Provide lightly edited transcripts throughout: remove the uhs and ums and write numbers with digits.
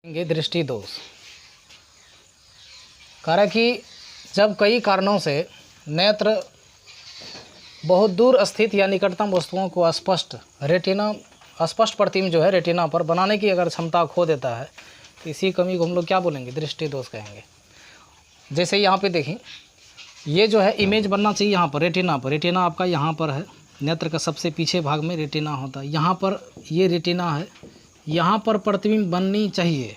दृष्टि दोष। कारण कि जब कई कारणों से नेत्र बहुत दूर स्थित या निकटतम वस्तुओं को स्पष्ट प्रतिबिंब जो है रेटिना पर बनाने की अगर क्षमता खो देता है तो इसी कमी को हम लोग क्या बोलेंगे, दृष्टि दोष कहेंगे। जैसे यहाँ पे देखें, ये जो है इमेज बनना चाहिए यहाँ पर रेटिना पर। रेटिना आपका यहाँ पर है, नेत्र का सबसे पीछे भाग में रेटिना होता है। यहाँ पर ये रेटिना है, यहाँ पर प्रतिबिंब बननी चाहिए।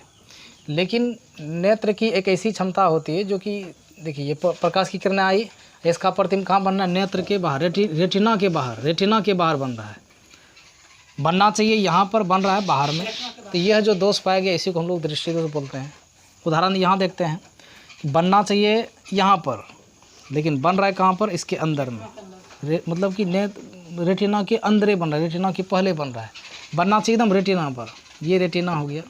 लेकिन नेत्र की एक ऐसी क्षमता होती है जो कि देखिए ये प्रकाश की किरणें आई, इसका प्रतिबिंब कहाँ बनना है, नेत्र के बाहर, रेटिना के बाहर बन रहा है। बनना चाहिए यहाँ पर, बन रहा है बाहर में। तो यह जो दोष पाया गया इसी को हम लोग दृष्टि दोष बोलते हैं। उदाहरण यहाँ देखते हैं, बनना चाहिए यहाँ पर लेकिन बन रहा है कहाँ पर, इसके अंदर में। मतलब कि रेटिना के अंदर बन रहा है, रेटिना के पहले बन रहा है। बनना चाहिए एकदम रेटिना पर, ये रेटिना हो गया,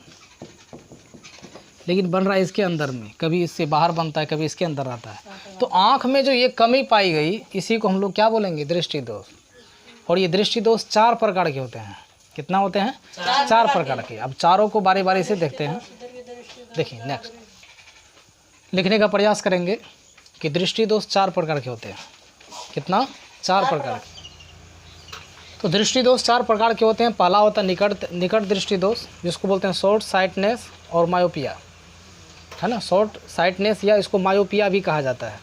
लेकिन बन रहा है इसके अंदर में। कभी इससे बाहर बनता है, कभी इसके अंदर आता है। तो आँख में जो ये कमी पाई गई इसी को हम लोग क्या बोलेंगे, दृष्टि दोष। और ये दृष्टि दोष 4 प्रकार के होते हैं। कितना होते हैं? 4 प्रकार के। अब चारों को बारी बारी से देखते हैं। देखिए नेक्स्ट लिखने का प्रयास करेंगे कि दृष्टि दोष 4 प्रकार के होते हैं। कितना? 4 प्रकार के। तो दृष्टि दोष 4 प्रकार के होते हैं। पहला होता है निकट दृष्टि दोष, जिसको बोलते हैं शॉर्ट साइटनेस और मायोपिया, है ना। शॉर्ट साइटनेस या इसको मायोपिया भी कहा जाता है।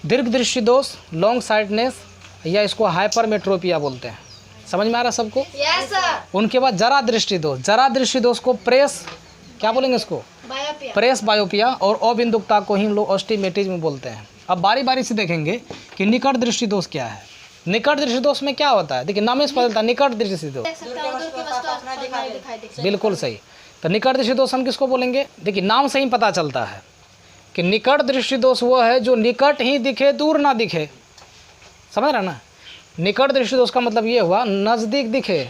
दीर्घ दृष्टि दोष लॉन्ग साइटनेस या इसको हाइपरमेट्रोपिया बोलते हैं। समझ में आ रहा सबको? Yes sir. उनके बाद जरा दृष्टि दोष को प्रेस क्या बोलेंगे, इसको प्रेस बायोपिया, और अबिंदुकता को ही हम लोग ऑस्टिमेटिज्म बोलते हैं। अब बारी बारी से देखेंगे कि निकट दृष्टि दोष क्या है। निकट दृष्टि दोष में क्या होता है, देखिए नाम से पता चलता है निकट दृष्टि दोष। बिल्कुल सही। तो निकट दृष्टि दोष हम किसको बोलेंगे, देखिए नाम से ही पता चलता है कि निकट दृष्टि दोष वो है जो निकट ही दिखे, दूर ना दिखे। समझ रहा ना? निकट दृष्टि दोष का मतलब ये हुआ नज़दीक दिखे।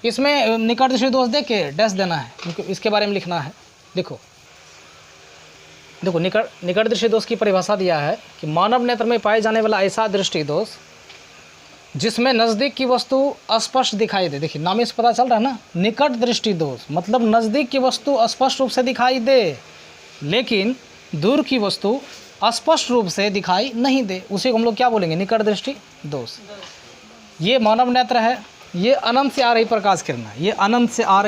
इसमें निकट दृष्टि दोष देख के डैश देना है, क्योंकि इसके बारे में लिखना है। देखो निकट दृष्टि दोष की परिभाषा दिया है कि मानव नेत्र में पाए जाने वाला ऐसा दृष्टि दोष जिसमें नज़दीक की वस्तु स्पष्ट दिखाई दे। देखिए नाम से पता चल रहा है ना, निकट दृष्टि दोष मतलब नज़दीक की वस्तु स्पष्ट रूप से दिखाई दे, लेकिन दूर की वस्तु स्पष्ट रूप से दिखाई नहीं दे। उसी को हम लोग क्या बोलेंगे, निकट दृष्टि दोष। ये मानव नेत्र है, ये अनंत से आ रही प्रकाश किरण है, ये अनंत से आ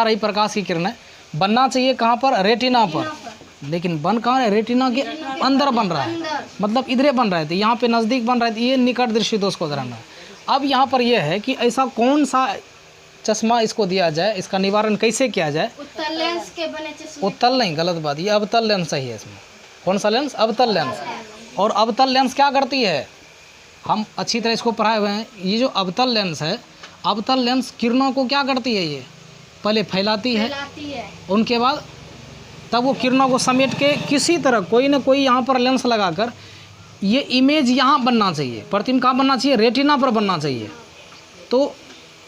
रही प्रकाश की किरण है। बनना चाहिए कहाँ पर, रेटिना पर, लेकिन बन कहाँ है, रेटिना के अंदर बन रहा है, मतलब इधरे बन रहा है। तो यहाँ पे नज़दीक बन रहा है, तो ये निकट दृष्टि दोष को दर्शाना है। अब यहाँ पर यह है कि ऐसा कौन सा चश्मा इसको दिया जाए, इसका निवारण कैसे किया जाए। उत्तल लेंस के बने चश्मे। उत्तल नहीं, गलत बात, ये अवतल लेंस सही है। इसमें कौन सा लेंस, अवतल लेंस। और अवतल लेंस क्या करती है, हम अच्छी तरह इसको पढ़ाए हुए हैं। ये जो अवतल लेंस है, अवतल लेंस किरणों को क्या करती है, ये पहले फैलाती है, उनके बाद तब वो किरणों को समेट के किसी तरह कोई ना कोई यहाँ पर लेंस लगाकर ये इमेज यहाँ बनना चाहिए, प्रतिबिंब कहाँ बनना चाहिए, रेटिना पर बनना चाहिए। तो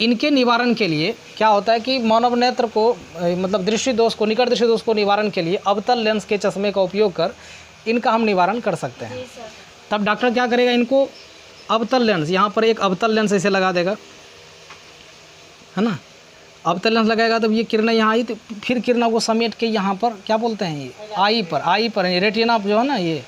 इनके निवारण के लिए क्या होता है कि मानव नेत्र को मतलब दृष्टि दोष को, निकट दृष्टि दोष को निवारण के लिए अवतल लेंस के चश्मे का उपयोग कर इनका हम निवारण कर सकते हैं। तब डॉक्टर क्या करेगा, इनको अवतल लेंस, यहाँ पर एक अवतल लेंस ऐसे लगा देगा, है ना। अवतल लेंस लगाएगा तब ये किरणें यहाँ आई, तो फिर किरणों को समेट के यहाँ पर क्या बोलते हैं, ये आई पर रेटिना जो है ना, ये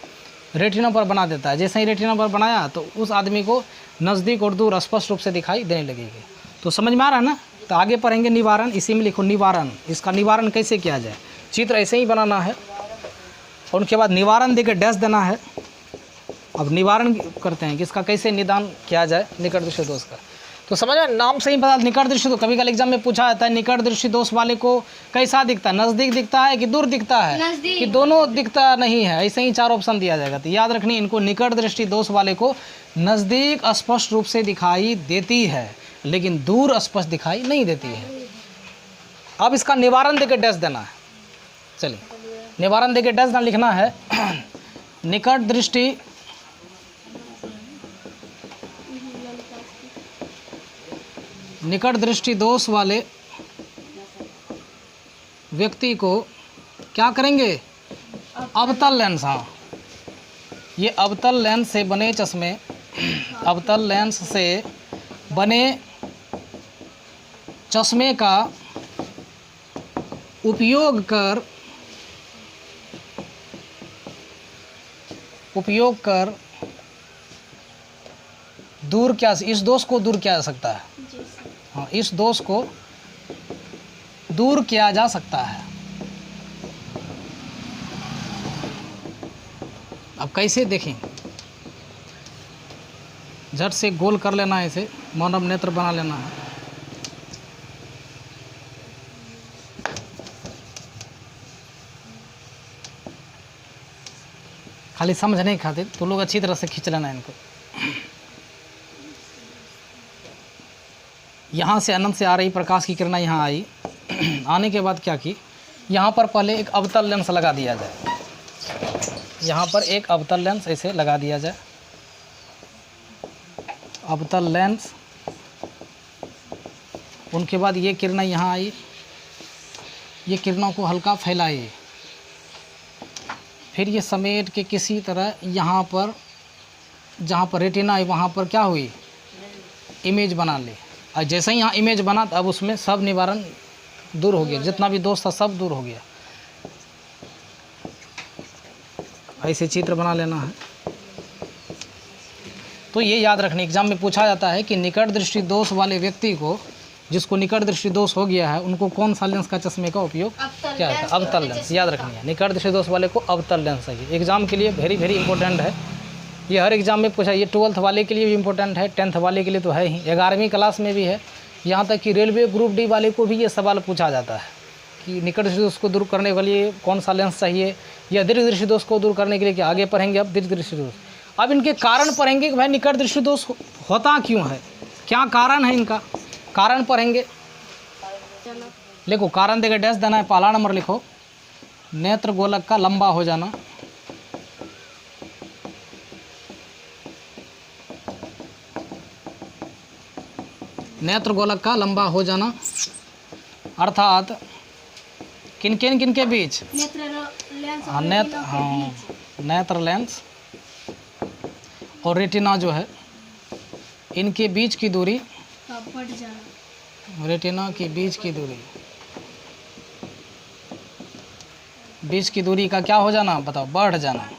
रेटिना पर बना देता है। जैसे ही रेटिना पर बनाया तो उस आदमी को नज़दीक और दूर स्पष्ट रूप से दिखाई देने लगेगी। तो समझ में आ रहा है ना। तो आगे पढ़ेंगे निवारण, इसी में लिखो निवारण। इसका निवारण कैसे किया जाए, चित्र ऐसे ही बनाना है और उनके बाद निवारण देकर डैश देना है। अब निवारण करते हैं कि इसका कैसे निदान किया जाए निकट दृष्टि दोष का। तो समझ में, नाम से ही पता, निकट दृष्टि दोष। कभी कभी एग्जाम में पूछा जाता है निकट दृष्टि दोष वाले को कैसा दिखता है, नज़दीक दिखता है कि दूर दिखता है, कि दोनों दिखता नहीं है। ऐसे ही 4 ऑप्शन दिया जाएगा। तो याद रखनी इनको, निकट दृष्टि दोष वाले को नज़दीक स्पष्ट रूप से दिखाई देती है, लेकिन दूर स्पष्ट दिखाई नहीं देती है। अब इसका निवारण देकर डैश देना है। चलिए निवारण देकर डैश देना लिखना है। निकट दृष्टि दोष वाले व्यक्ति को क्या करेंगे, अवतल लेंस। हाँ, ये अवतल लेंस से बने चश्मे, अवतल लेंस से बने चश्मे का उपयोग कर दूर क्या, इस दोष को दूर किया जा सकता है। जी सर। हाँ, इस दोष को दूर किया जा सकता है। अब कैसे देखें, झट से गोल कर लेना है, इसे मानव नेत्र बना लेना है। खाली समझने खातिर तो लोग अच्छी तरह से खींच लेना इनको। यहाँ से अनंत से आ रही प्रकाश की किरणें यहाँ आई। आने के बाद क्या की, यहाँ पर पहले एक अवतल लेंस लगा दिया जाए। यहाँ पर एक अवतल लेंस ऐसे लगा दिया जाए, अवतल लेंस। उनके बाद ये किरणें यहाँ आई, ये किरणों को हल्का फैलाइए, फिर ये समेट के किसी तरह यहाँ पर, जहाँ पर रेटिना है वहाँ पर क्या हुई, इमेज बना ले। और जैसे ही यहाँ इमेज बना तो अब उसमें सब निवारण दूर हो गया, जितना भी दोष था सब दूर हो गया। ऐसे चित्र बना लेना है। तो ये याद रखने, एग्जाम में पूछा जाता है कि निकट दृष्टि दोष वाले व्यक्ति को, जिसको निकट दृष्टि दोष हो गया है, उनको कौन सा लेंस का चश्मे का उपयोग क्या है, अवतल लेंस। याद रखनी है, निकट दृष्टि दोष वाले को अवतल लेंस चाहिए। एग्जाम के लिए वेरी वेरी इंपॉर्टेंट है ये, हर एग्जाम में पूछा। ये 12th वाले के लिए भी इम्पोर्टेंट है, 10th वाले के लिए तो है ही, 11वीं क्लास में भी है। यहाँ तक कि रेलवे ग्रुप डी वाले को भी ये सवाल पूछा जाता है कि निकट दृष्टि दोष को दूर करने के लिए कौन सा लेंस चाहिए, या दीर्घ दृष्टि दोष को दूर करने के लिए। क्या आगे पढ़ेंगे अब दीर्घ दृष्टि दोष। अब इनके कारण पढ़ेंगे कि भाई निकट दृष्टि दोष होता क्यों है, क्या कारण है इनका, कारण पढ़ेंगे। लिखो, कारण देकर डैश देना है। पहला नंबर लिखो, नेत्र गोलक का लंबा हो जाना। नेत्र गोलक का लंबा हो जाना अर्थात किन के बीच, नेत्र लेंस हाँ, और रेटिना के बीच। नेत्र लेंस और रेटिना जो है, इनके बीच की दूरी का बढ़ जाना। रेटिना के बीच की दूरी, बीच की दूरी का क्या हो जाना बताओ, बढ़ जाना।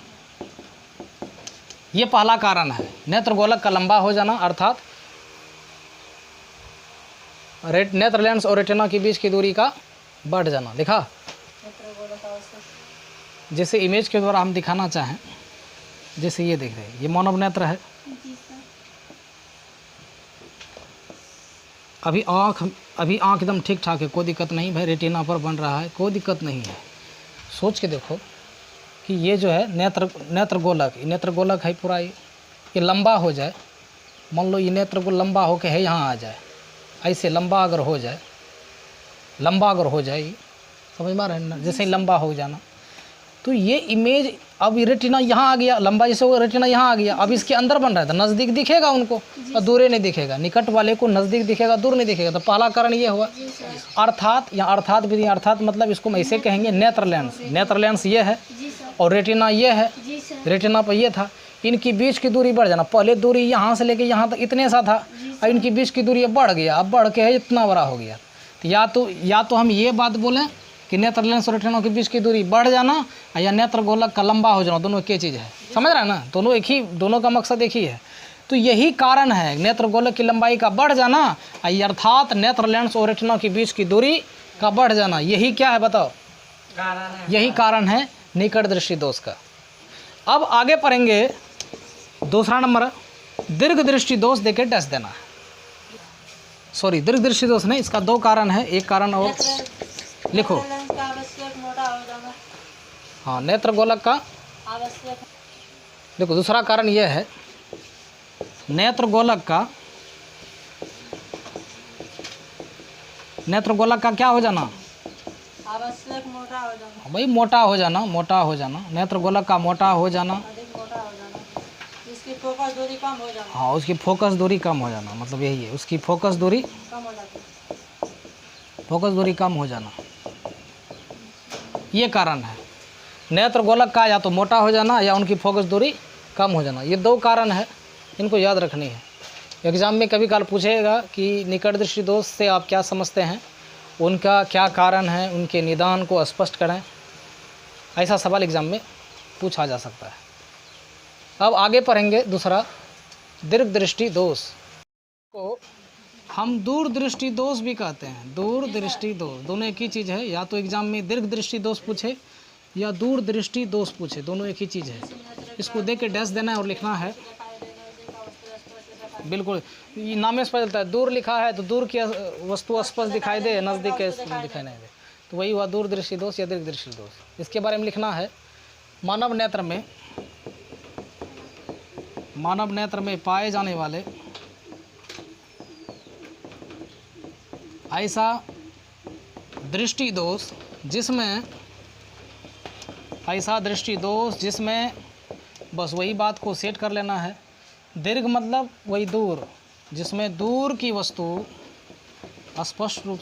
ये पहला कारण है, नेत्र गोलक का लंबा हो जाना अर्थात नेत्र लेंस और रेटिना के बीच की दूरी का बढ़ जाना। लिखा, जैसे इमेज के द्वारा हम दिखाना चाहें, जैसे ये देख रहे हैं, ये मानव नेत्र है। जी सर। अभी आँख एकदम ठीक ठाक है, कोई दिक्कत नहीं भाई, रेटिना पर बन रहा है, कोई दिक्कत नहीं है। सोच के देखो कि ये जो है नेत्र गोलक है पूरा, ये लंबा हो जाए। मान लो ये नेत्र को लंबा होके है यहाँ आ जाए, ऐसे लंबा अगर हो जाए, ये समझ में आ रहा है ना, जैसे ही लंबा हो जाना, तो ये इमेज, अब रेटिना यहाँ आ गया, लंबा जैसे वो रेटिना यहाँ आ गया, अब इसके अंदर बन रहा है तो नज़दीक दिखेगा उनको और दूर नहीं दिखेगा। निकट वाले को नज़दीक दिखेगा, दूर नहीं दिखेगा। तो पहला कारण ये हुआ। अर्थात, या अर्थात भी, अर्थात मतलब इसको हम ऐसे कहेंगे, नेत्र लेंस ये है जी सर। और रेटिना ये है। जी सर। रेटिना पर ये था, इनकी बीच की दूरी बढ़ जाना। पहले दूरी यहाँ से लेके यहाँ तक इतने सा था, और इनकी बीच की दूरी अब बढ़ गया, अब बढ़ के है इतना बड़ा हो गया। तो या तो हम ये बात बोलें कि नेत्र लेंस और रेटिना के बीच की दूरी बढ़ जाना, या नेत्र गोलक का लंबा हो जाना, दोनों एक ही चीज़ है। समझ रहा है ना, दोनों का मकसद एक ही है। तो यही कारण है नेत्र गोलक की लंबाई का बढ़ जाना, अर्थात नेत्र लेंस और रेटिना के बीच की दूरी का बढ़ जाना। यही क्या है बताओ, यही कारण है निकट दृष्टि दोष का। अब आगे पढ़ेंगे दूसरा नंबर, दीर्घ दृष्टि दोष देके डैश देना है। सॉरी, दीर्घ दृष्टि दोष नहीं, इसका दो कारण है, एक कारण और लिखो। हाँ, नेत्र गोलक का देखो, दूसरा कारण यह है, नेत्र गोलक का क्या हो जाना, आवश्यक मोटा हो जाना। भाई मोटा हो जाना, नेत्र गोलक का मोटा हो जाना, अधिक मोटा हो जाना, इसकी फोकस दूरी कम हो जाना। हाँ, उसकी फोकस दूरी कम हो जाना, मतलब यही है, उसकी फोकस दूरी कम हो जाती है। फोकस दूरी कम हो जाना, ये कारण है नेत्र गोलक का, या तो मोटा हो जाना या उनकी फोकस दूरी कम हो जाना। ये दो कारण है, इनको याद रखनी है। एग्ज़ाम में कभी काल पूछेगा कि निकट दृष्टि दोष से आप क्या समझते हैं, उनका क्या कारण है, उनके निदान को स्पष्ट करें। ऐसा सवाल एग्ज़ाम में पूछा जा सकता है। अब आगे पढ़ेंगे दूसरा, दीर्घदृष्टि दोष को हम दूरदृष्टि दोष भी कहते हैं। दूरदृष्टि दोष दोनों एक ही चीज़ है। या तो एग्ज़ाम में दीर्घदृष्टि दोष पूछे या दूरदृष्टि दोष पूछे, दोनों एक ही चीज़ है। इसको देख के डैश देना है और लिखना है। बिल्कुल, ये नाम से पता चलता है। दूर लिखा है तो दूर की वस्तु स्पष्ट दिखाई दे, नज़दीक के दिखाई नहीं दे, तो वही हुआ दूरदृष्टि दोष या दीर्घदृष्टि दोष। इसके बारे में लिखना है, मानव नेत्र में पाए जाने वाले ऐसा दृष्टि दोष जिसमें बस वही बात को सेट कर लेना है। दीर्घ मतलब वही दूर, जिसमें दूर की वस्तु स्पष्ट रूप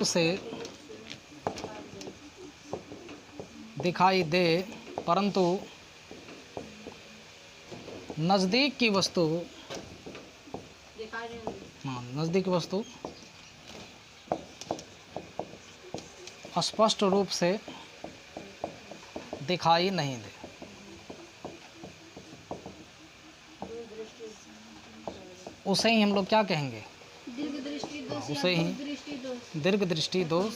से दिखाई दे, परंतु नज़दीक की वस्तु स्पष्ट रूप से दिखाई नहीं दे। उसे ही हम लोग क्या कहेंगे? उसे ही दीर्घदृष्टि दोष,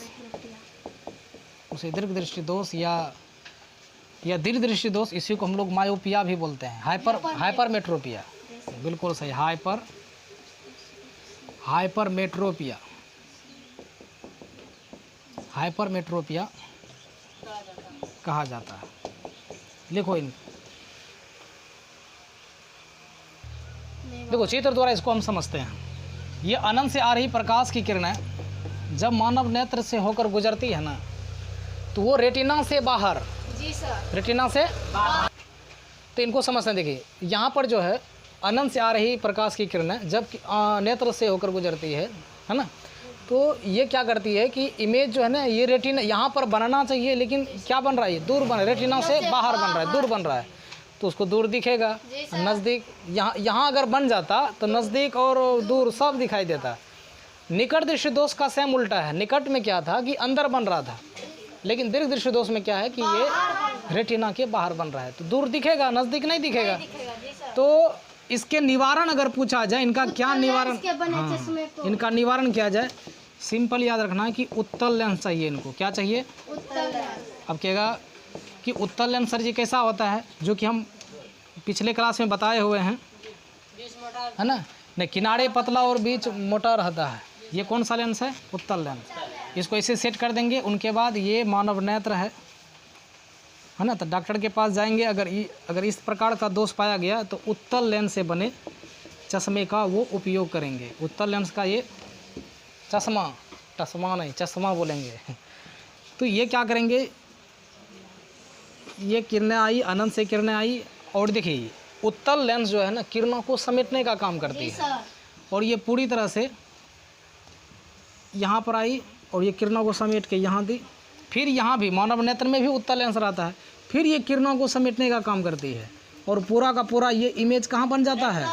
उसे दीर्घदृष्टि दोष या दीर्घदृष्टि दोष। इसी को हम लोग मायोपिया भी बोलते हैं, हाइपरमेट्रोपिया। बिल्कुल सही, हाइपरमेट्रोपिया कहा जाता है। लिखो इन, देखो चित्र द्वारा इसको हम समझते हैं। ये अनंत से आ रही प्रकाश की किरणें जब मानव नेत्र से होकर गुजरती है ना, तो वो रेटिना से बाहर, तो इनको समझते हैं। देखिए यहाँ पर जो है अनंत से आ रही प्रकाश की किरणें जब नेत्र से होकर गुजरती है ना, तो ये क्या करती है कि इमेज जो है ना, ये रेटिना यहाँ पर बनना चाहिए, लेकिन क्या बन रहा है, ये दूर बन रहा है, रेटिना से बाहर बन रहा है, दूर बन रहा है, तो उसको दूर दिखेगा। नज़दीक यहाँ अगर बन जाता तो नज़दीक और दूर सब दिखाई देता। निकट दृष्टि दोष का सेम उल्टा है। निकट में क्या था कि अंदर बन रहा था, लेकिन दीर्घ दृष्टि दोष में क्या है कि ये रेटिना के बाहर बन रहा है, तो दूर दिखेगा, नज़दीक नहीं दिखेगा। तो इसके निवारण अगर पूछा जाए, इनका क्या निवारण, इनका निवारण किया जाए, सिंपल याद रखना है कि उत्तल लेंस चाहिए इनको। क्या चाहिए? उत्तल लेंस। अब कहेगा कि उत्तल लेंस सर जी कैसा होता है, जो कि हम पिछले क्लास में बताए हुए हैं, है ना, नहीं किनारे पतला और बीच मोटा रहता है। ये कौन सा लेंस है? उत्तल लेंस। इसको ऐसे सेट कर देंगे। उनके बाद ये मानव नेत्र है ना, तो डॉक्टर के पास जाएंगे। अगर इस प्रकार का दोष पाया गया तो उत्तल लेंस से बने चश्मे का वो उपयोग करेंगे। उत्तल लेंस का ये चश्मा बोलेंगे। तो ये क्या करेंगे, ये किरणें आई, अनंत से किरणें आई, और देखिए उत्तल लेंस जो है ना, किरणों को समेटने का काम करती है, और ये पूरी तरह से यहाँ पर आई और ये किरणों को समेट के यहाँ दी। फिर यहाँ भी मानव नेत्र में भी उत्तल लेंस रहता है, फिर ये किरणों को समेटने का काम करती है, और पूरा का पूरा ये इमेज कहाँ बन जाता है?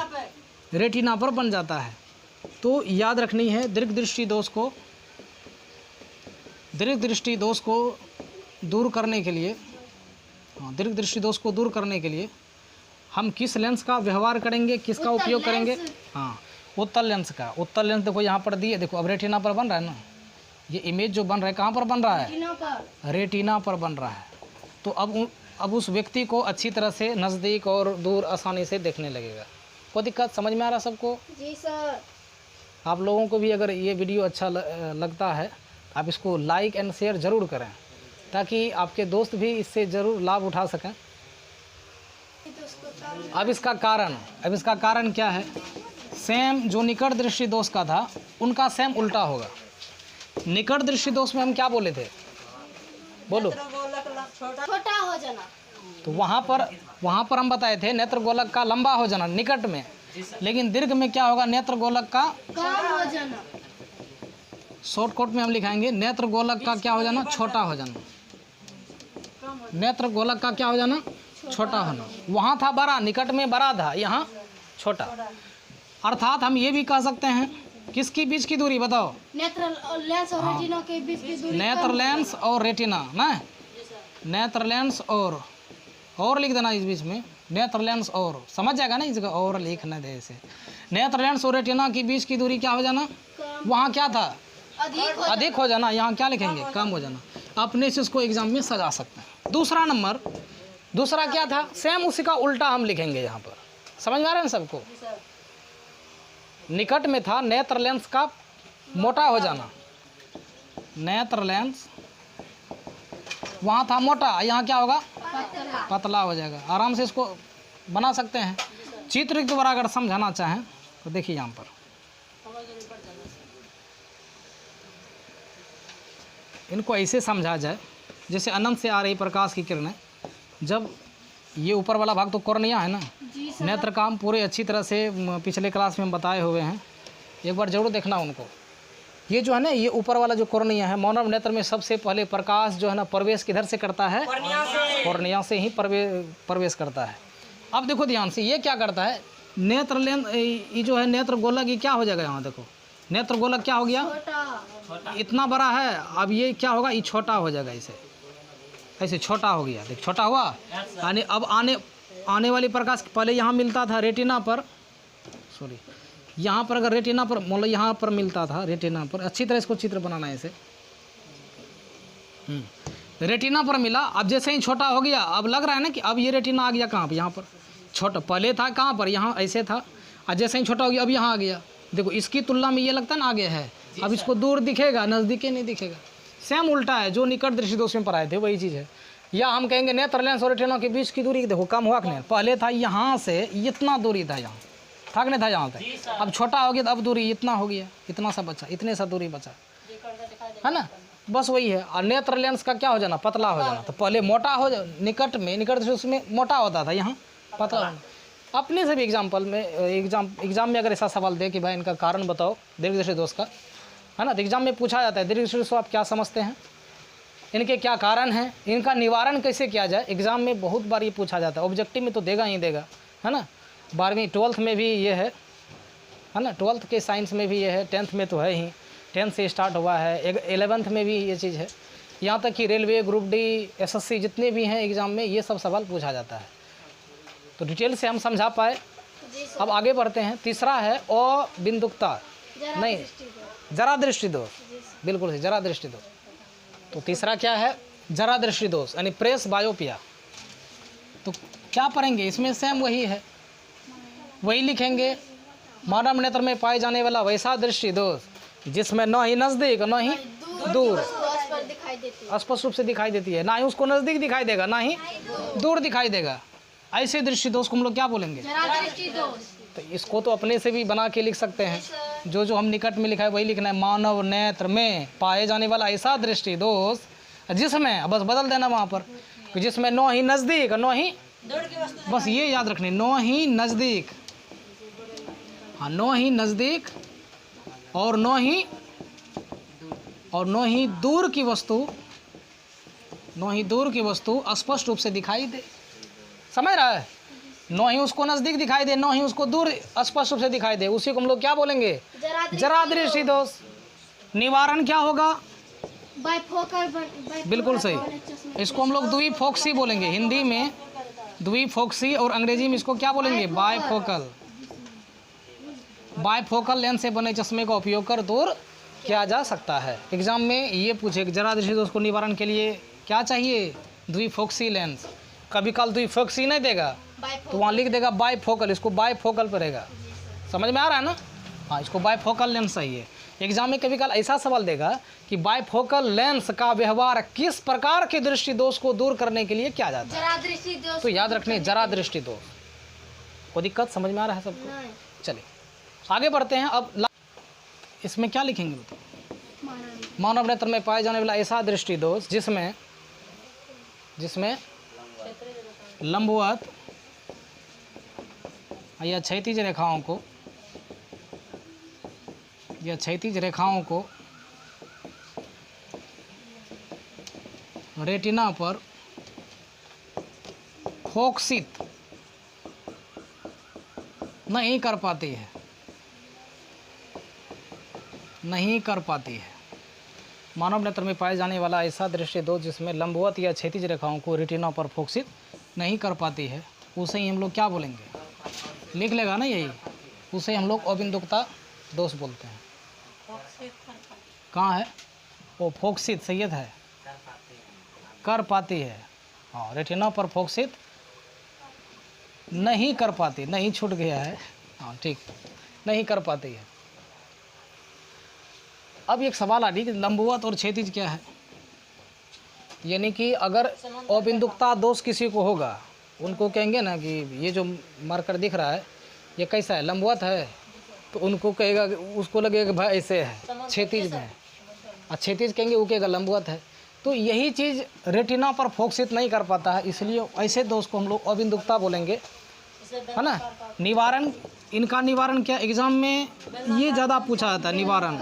रेटिना पर बन जाता है। तो याद रखनी है दीर्घ दृष्टि दोष को दूर करने के लिए, दीर्घ दृष्टि दोष को दूर करने के लिए हम किस लेंस का व्यवहार करेंगे, किसका उपयोग करेंगे? हाँ, उत्तल लेंस का। उत्तल लेंस देखो यहाँ पर दिए, देखो अब रेटिना पर बन रहा है ना, ये इमेज जो बन रहा है कहाँ पर बन रहा है? रेटिना पर बन रहा है। तो अब उस व्यक्ति को अच्छी तरह से नज़दीक और दूर आसानी से देखने लगेगा। कोई दिक्कत समझ में आ रहा सबको? जी सर। आप लोगों को भी अगर ये वीडियो अच्छा लगता है, आप इसको लाइक एंड शेयर ज़रूर करें, ताकि आपके दोस्त भी इससे ज़रूर लाभ उठा सकें। अब इसका कारण क्या है? सेम जो निकट दृष्टि दोष का था, उनका सेम उल्टा होगा। निकट दृष्टि दोष में हम क्या बोले थे? बोलो। छोटा हो जाना। तो वहाँ पर हम बताए थे नेत्र गोलक का लंबा हो जाना निकट में, लेकिन दीर्घ में क्या होगा? नेत्र गोलक का कम हो जाना। शॉर्टकट में हम लिखाएंगे नेत्र गोलक का क्या हो जाना? छोटा हो जाना। नेत्र गोलक का क्या हो जाना? छोटा होना। वहाँ था बड़ा, निकट में बड़ा था, यहाँ छोटा। अर्थात हम ये भी कह सकते हैं किसकी बीच की दूरी बताओ, नेत्र लेंस और रेटिना के बीच की दूरी नेत्र लेंस और रेटिना ना, नेत्र लेंस और लिख देना इस बीच में, नेत्र लेंस और, समझ जाएगा ना इस जगह और लिखना दे ऐसे। नेत्र लेंस और रेटिना के बीच की दूरी क्या हो जाना, वहाँ क्या था अधिक हो जाना, यहाँ क्या लिखेंगे कम हो जाना। अपने से इसको एग्जाम में सजा सकते हैं। दूसरा नंबर, दूसरा क्या था, सेम उसी का उल्टा हम लिखेंगे यहाँ पर, समझ में आ रहा है ना सबको। निकट में था नेत्र लेंस का मोटा हो जाना, नेत्र लेंस वहाँ था मोटा, यहाँ क्या होगा पतला हो जाएगा। आराम से इसको बना सकते हैं। चित्र के द्वारा अगर समझाना चाहें तो देखिए यहाँ पर इनको ऐसे समझा जाए जैसे अनंत से आ रही प्रकाश की किरणें, जब ये ऊपर वाला भाग तो कॉर्निया है ना, नेत्र का हम पूरे अच्छी तरह से पिछले क्लास में हम बताए हुए हैं, एक बार जरूर देखना उनको। ये जो है ना, ये ऊपर वाला जो कॉर्निया है, मानव नेत्र में सबसे पहले प्रकाश जो है ना प्रवेश किधर से करता है, कॉर्निया से ही प्रवेश करता है। अब देखो ध्यान से, ये क्या करता है, नेत्र लेंस ये जो है नेत्र गोलक, ये क्या हो जाएगा, यहाँ देखो नेत्र गोलक क्या हो गया, इतना बड़ा है, अब ये क्या होगा, ये छोटा हो जाएगा, ऐसे छोटा हो गया, देख छोटा हुआ। यानी अब आने वाली प्रकाश पहले यहाँ मिलता था रेटिना पर, सॉरी यहाँ पर, अगर रेटिना पर मतलब यहाँ पर मिलता था, रेटिना पर, अच्छी तरह इसको चित्र बनाना है ऐसे, रेटिना पर मिला। अब जैसे ही छोटा हो गया, अब लग रहा है ना कि अब ये रेटिना आ गया कहाँ पर, यहाँ पर छोटा, पहले था कहाँ पर, यहाँ ऐसे था, और जैसे ही छोटा हो गया अब यहाँ आ गया। देखो इसकी तुलना में ये लगता है ना आगे है, अब इसको दूर दिखेगा, नज़दीके नहीं दिखेगा। सेम उल्टा है, जो निकट दृष्टि दोष में पढ़ाए थे वही चीज़ है। या हम कहेंगे नेत्र लेंस और रेटिना के बीच की दूरी देखो कम हुआ कि नहीं, पहले था यहाँ से इतना दूरी था, यहाँ था कि नहीं था, यहाँ तक, अब छोटा हो गया तो अब दूरी इतना हो गया, इतना सा बचा, इतने सा दूरी बचा, है ना, बस वही है। और नेत्र लेंस का क्या हो जाना, पतला हो जाना। तो पहले मोटा हो जा, निकट दृष्टि उसमें मोटा होता था, यहाँ पतला होना। अपने से भी एग्जाम्पल में एग्जाम में अगर ऐसा सवाल दे कि भाई इनका कारण बताओ दीर्घ दृष्टि दोष का, है ना, तो एग्जाम में पूछा जाता है दीर्घ दृष्टि दोष आप क्या समझते हैं, इनके क्या कारण हैं, इनका निवारण कैसे किया जाए। एग्जाम में बहुत बार ये पूछा जाता है, ऑब्जेक्टिव में तो देगा ही देगा, है ना, 12वीं 12th में भी ये है ना, 12th के साइंस में भी ये है, 10th में तो है ही, 10th से स्टार्ट हुआ है, 11th में भी ये चीज़ है, यहाँ तक कि रेलवे, ग्रुप डी, एसएससी जितने भी हैं एग्ज़ाम में ये सब सवाल पूछा जाता है। तो डिटेल से हम समझा पाए। अब आगे बढ़ते हैं। तीसरा है अबिंदुकता, नहीं जरा दृष्टि दोष, बिल्कुल सही, जरा दृष्टि दोष। तो तीसरा क्या है, जरा दृष्टि दोष यानी प्रेस बायोपिया। तो क्या पढ़ेंगे इसमें, सेम वही है, वही लिखेंगे, मानव नेत्र में पाए जाने वाला वैसा दृष्टि दोष जिसमें न ही नज़दीक न ही दूर स्पष्ट रूप से दिखाई देती है, ना ही उसको नज़दीक दिखाई देगा ना ही दूर दिखाई देगा, ऐसे दृष्टि दोष को हम लोग क्या बोलेंगे, तो इसको तो अपने से भी बना के लिख सकते हैं, जो जो हम निकट में लिखा है वही लिखना है। मानव नेत्र में पाए जाने वाला ऐसा दृष्टि दोष जिसमें, बस बदल देना वहाँ पर, जिसमें न ही नज़दीक न ही, बस ये याद रखनी, न ही नज़दीक, हाँ न ही नज़दीक और न ही दूर की वस्तु, न ही दूर की वस्तु स्पष्ट रूप से दिखाई दे, समझ रहा है, न ही उसको नज़दीक दिखाई दे न ही उसको दूर स्पष्ट रूप से दिखाई दे, उसी को हम लोग क्या बोलेंगे, जरा दृष्टि दोष। निवारण क्या होगा, बिल्कुल सही, इसको हम लोग द्विफोक्सी बोलेंगे, हिंदी में द्विफोक्सी और अंग्रेजी में इसको क्या बोलेंगे, बायफोकल। बायफोकल लेंस से बने चश्मे का उपयोग कर दूर किया जा सकता है। एग्जाम में ये पूछे जरा दृष्टि दोष को निवारण के लिए क्या चाहिए, द्विफोक्सी लेंस। कभी कल द्विफोक्सी नहीं देगा तो वहाँ लिख देगा बायफोकल, इसको बायफोकल पड़ेगा, समझ में आ रहा है ना, हाँ इसको बायफोकल लेंस चाहिए। एग्जाम में कभी कल ऐसा सवाल देगा कि बायफोकल लेंस का व्यवहार किस प्रकार के दृष्टि दोष को दूर करने के लिए किया जाता है, तो याद रखने जरा दृष्टि दोष। कोई दिक्कत समझ में आ रहा है सबको, चलिए आगे बढ़ते हैं। अब इसमें क्या लिखेंगे, मानव नेत्र में पाए जाने वाला ऐसा दृष्टि दोष जिसमें लंबवत या क्षैतिज रेखाओं को रेटिना पर फोकसित नहीं कर पाती है, नहीं कर पाती है। मानव नेत्र में पाए जाने वाला ऐसा दृश्य दोष जिसमें लंबवत या क्षैतिज रेखाओं को रेटिना पर फोकसित नहीं कर पाती है, उसे ही हम लोग क्या बोलेंगे? लिख लेगा ना यही, उसे हम लोग अबिंदुकता दोष बोलते हैं। कहाँ है वो? फोकसित सैयद है, कर पाती है। हाँ, रेटिना पर फोकसित नहीं कर पाती, नहीं छूट गया है। हाँ ठीक, नहीं कर पाती है। अब एक सवाल आ रही कि लंबवत और क्षैतिज क्या है? यानी कि अगर अबिंदुकता दोष किसी को होगा, उनको कहेंगे ना कि ये जो मार्कर दिख रहा है ये कैसा है, लंबवत है, तो उनको कहेगा, उसको लगेगा भाई ऐसे है, क्षैतिज में है। और क्षैतिज कहेंगे वो कहेगा लंबवत है। तो यही चीज़ रेटिना पर फोकसित नहीं कर पाता है, इसलिए ऐसे दोष को हम लोग अबिंदुकता बोलेंगे, है ना। निवारण, इनका निवारण क्या एग्जाम में ये ज़्यादा पूछा जाता है। निवारण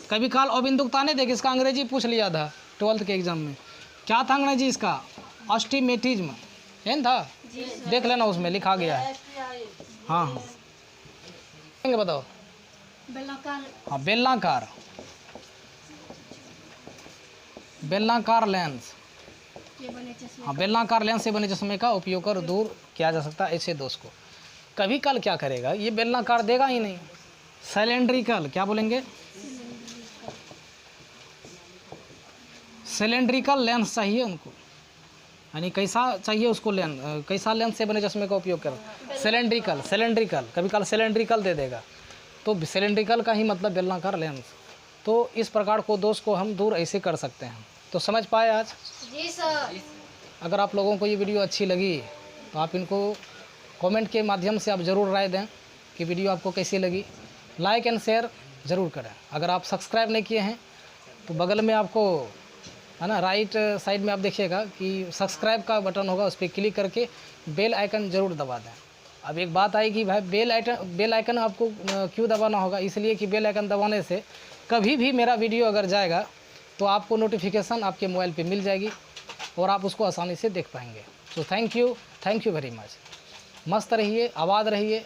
कभी काल अबिंदुकता नहीं देखे, इसका अंग्रेजी पूछ लिया था 12th के एग्जाम में। क्या था अंग्रेजी इसका? अस्टिमेटिज्म है ना था, देख लेना उसमें लिखा गया है। हाँ हाँ बताओ। बेलनाकार, हाँ बेलनाकार, बेलनाकार लेंस। ये बने चश्मे। हाँ बेलनाकार लेंस से बने चश्मे का उपयोग कर दूर किया जा सकता है ऐसे दोष को। कभी कल क्या करेगा, ये बेलनाकार देगा ही नहीं। सिलेंड्रिकल, क्या बोलेंगे? सिलेंड्रिकल लेंस चाहिए उनको, यानी कैसा चाहिए उसको लेंस, कैसा लेंस से बने चश्मे का उपयोग कर? सिलेंड्रिकल, सिलेंड्रिकल, कभी कल सिलेंड्रिकल दे देगा, तो सिलेंड्रिकल का ही मतलब बेलनाकार लेंस। तो इस प्रकार को दोष को हम दूर ऐसे कर सकते हैं। तो समझ पाए आज? जी सर। अगर आप लोगों को ये वीडियो अच्छी लगी तो आप इनको कमेंट के माध्यम से आप ज़रूर राय दें कि वीडियो आपको कैसी लगी। लाइक एंड शेयर ज़रूर करें। अगर आप सब्सक्राइब नहीं किए हैं तो बगल में आपको, है ना, राइट साइड में आप देखिएगा कि सब्सक्राइब का बटन होगा, उस पर क्लिक करके बेल आइकन ज़रूर दबा दें। अब एक बात आई कि भाई बेल आइकन आपको क्यों दबाना होगा? इसलिए कि बेल आइकन दबाने से कभी भी मेरा वीडियो अगर जाएगा तो आपको नोटिफिकेशन आपके मोबाइल पे मिल जाएगी और आप उसको आसानी से देख पाएंगे। तो थैंक यू वेरी मच। मस्त रहिए, आबाद रहिए।